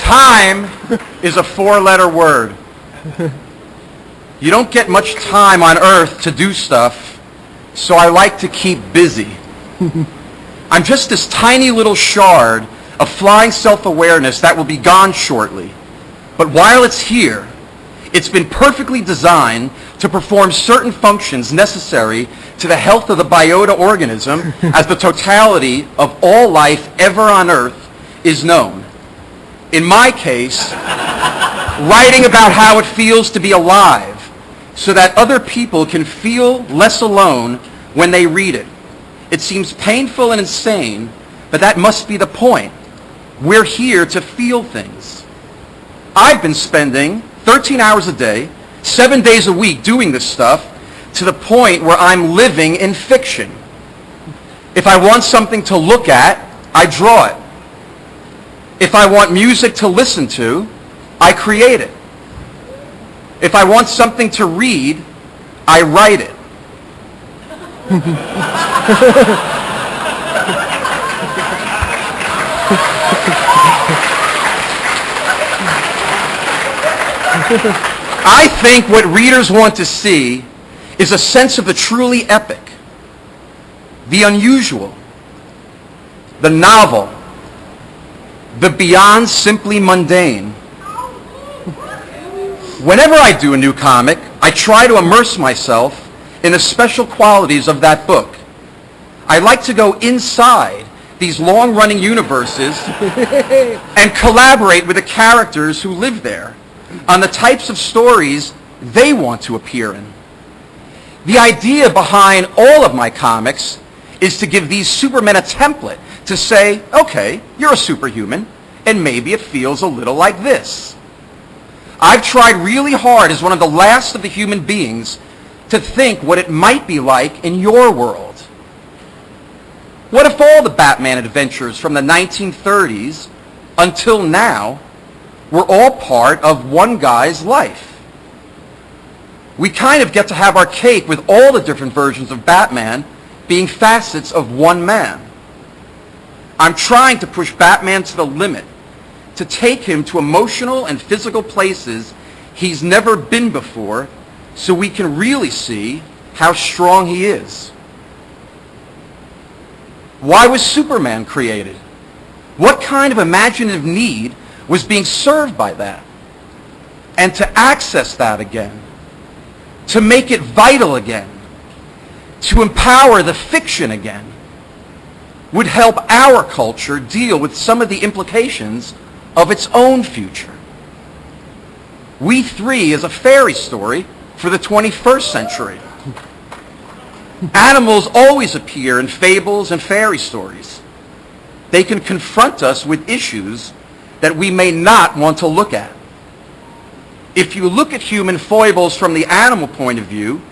Time is a four-letter word. You don't get much time on Earth to do stuff, so I like to keep busy. I'm just this tiny little shard of flying self-awareness that will be gone shortly. But while it's here, it's been perfectly designed to perform certain functions necessary to the health of the biota organism as the totality of all life ever on Earth is known. In my case, writing about how it feels to be alive so that other people can feel less alone when they read it. It seems painful and insane, but that must be the point. We're here to feel things. I've been spending 13 hours a day, 7 days a week doing this stuff to the point where I'm living in fiction. If I want something to look at, I draw it. If I want music to listen to, I create it. If I want something to read, I write it. I think what readers want to see is a sense of the truly epic, the unusual, the novel, the beyond simply mundane. Whenever I do a new comic, I try to immerse myself in the special qualities of that book. I like to go inside these long-running universes and collaborate with the characters who live there on the types of stories they want to appear in. The idea behind all of my comics is to give these supermen a template to say, okay, you're a superhuman, and maybe it feels a little like this. I've tried really hard as one of the last of the human beings to think what it might be like in your world. What if all the Batman adventures from the 1930s until now were all part of one guy's life? We kind of get to have our cake with all the different versions of Batman being facets of one man. I'm trying to push Batman to the limit, to take him to emotional and physical places he's never been before, so we can really see how strong he is. Why was Superman created? What kind of imaginative need was being served by that? And to access that again, to make it vital again, to empower the fiction again, would help our culture deal with some of the implications of its own future. We Three is a fairy story for the 21st century. Animals always appear in fables and fairy stories. They can confront us with issues that we may not want to look at. If you look at human foibles from the animal point of view,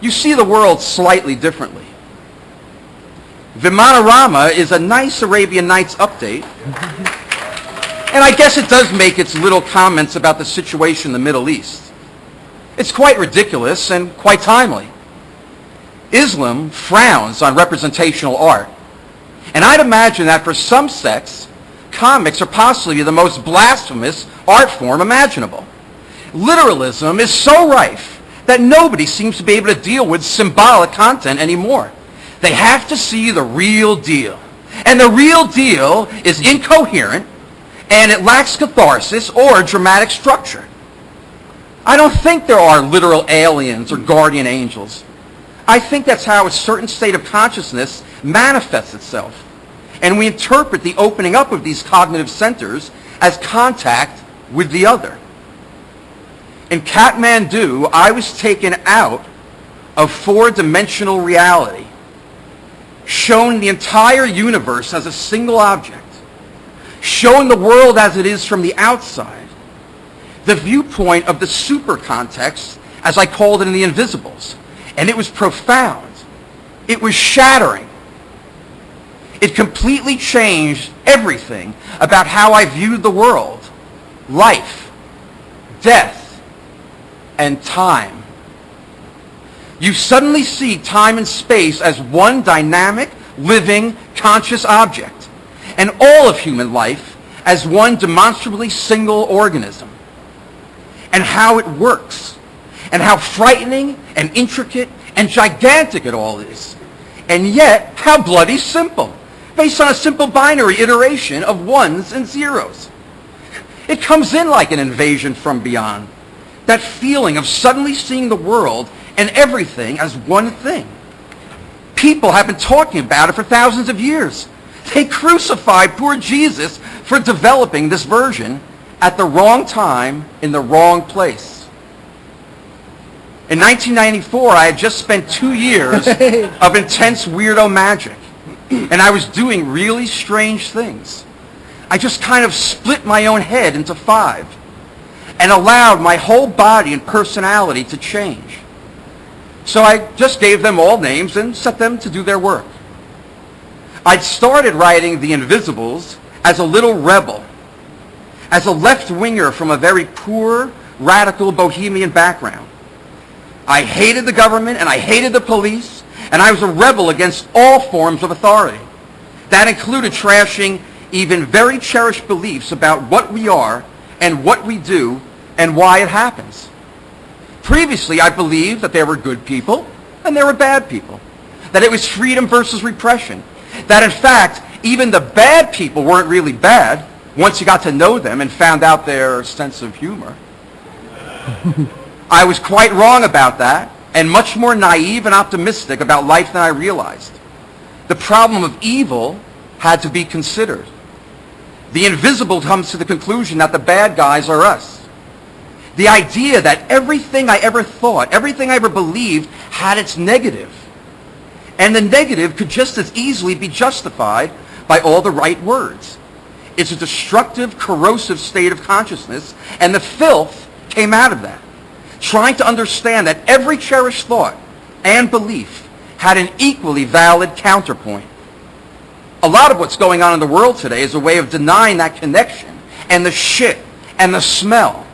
you see the world slightly differently. Vimanarama is a nice Arabian Nights update, and I guess it does make its little comments about the situation in the Middle East. It's quite ridiculous and quite timely. Islam frowns on representational art, and I'd imagine that for some sects, comics are possibly the most blasphemous art form imaginable. Literalism is so rife that nobody seems to be able to deal with symbolic content anymore. They have to see the real deal. And the real deal is incoherent, and it lacks catharsis or dramatic structure. I don't think there are literal aliens or guardian angels. I think that's how a certain state of consciousness manifests itself. And we interpret the opening up of these cognitive centers as contact with the other. In Kathmandu, I was taken out of four-dimensional reality, shown the entire universe as a single object, showing the world as it is from the outside, the viewpoint of the super context, as I called it in The Invisibles. And it was profound. It was shattering. It completely changed everything about how I viewed the world, life, death, and time. You suddenly see time and space as one dynamic, living, conscious object, and all of human life as one demonstrably single organism, and how it works, and how frightening and intricate and gigantic it all is, and yet how bloody simple, based on a simple binary iteration of ones and zeros. It comes in like an invasion from beyond, that feeling of suddenly seeing the world and everything as one thing. People have been talking about it for thousands of years. They crucified poor Jesus for developing this version at the wrong time in the wrong place. In 1994, I had just spent 2 years of intense weirdo magic, and I was doing really strange things. I just kind of split my own head into 5 and allowed my whole body and personality to change. So I just gave them all names and set them to do their work. I'd started writing The Invisibles as a little rebel, as a left-winger from a very poor, radical bohemian background. I hated the government and I hated the police, and I was a rebel against all forms of authority. That included trashing even very cherished beliefs about what we are and what we do and why it happens. Previously, I believed that there were good people and there were bad people, that it was freedom versus repression, that in fact, even the bad people weren't really bad once you got to know them and found out their sense of humor. I was quite wrong about that, and much more naive and optimistic about life than I realized. The problem of evil had to be considered. The Invisible comes to the conclusion that the bad guys are us. The idea that everything I ever thought, everything I ever believed had its negative. And the negative could just as easily be justified by all the right words. It's a destructive, corrosive state of consciousness, and the filth came out of that. Trying to understand that every cherished thought and belief had an equally valid counterpoint. A lot of what's going on in the world today is a way of denying that connection and the shit and the smell.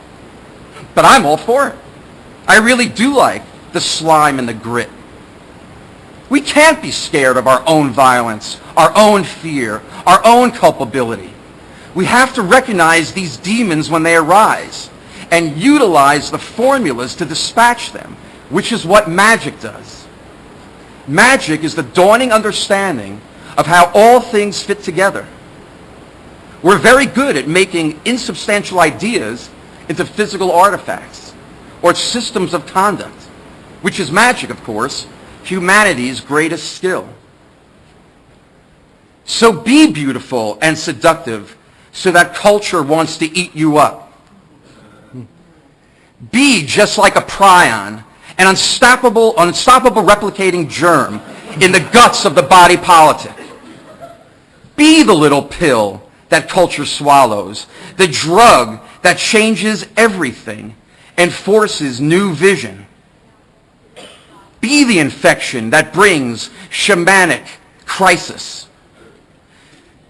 But I'm all for it. I really do like the slime and the grit. We can't be scared of our own violence, our own fear, our own culpability. We have to recognize these demons when they arise and utilize the formulas to dispatch them, which is what magic does. Magic is the dawning understanding of how all things fit together. We're very good at making insubstantial ideas into physical artifacts or systems of conduct, which is magic, of course, humanity's greatest skill. So be beautiful and seductive so that culture wants to eat you up. Be just like a prion, an unstoppable replicating germ in the guts of the body politic. Be the little pill that culture swallows, the drug that changes everything and forces new vision. Be the infection that brings shamanic crisis.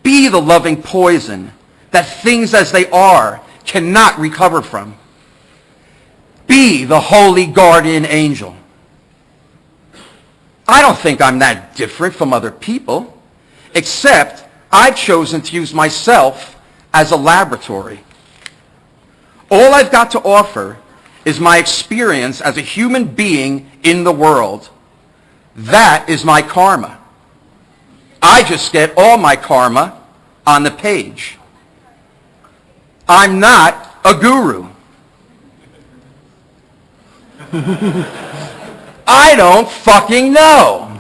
Be the loving poison that things as they are cannot recover from. Be the holy guardian angel. I don't think I'm that different from other people, except I've chosen to use myself as a laboratory. All I've got to offer is my experience as a human being in the world. That is my karma. I just get all my karma on the page. I'm not a guru. I don't fucking know.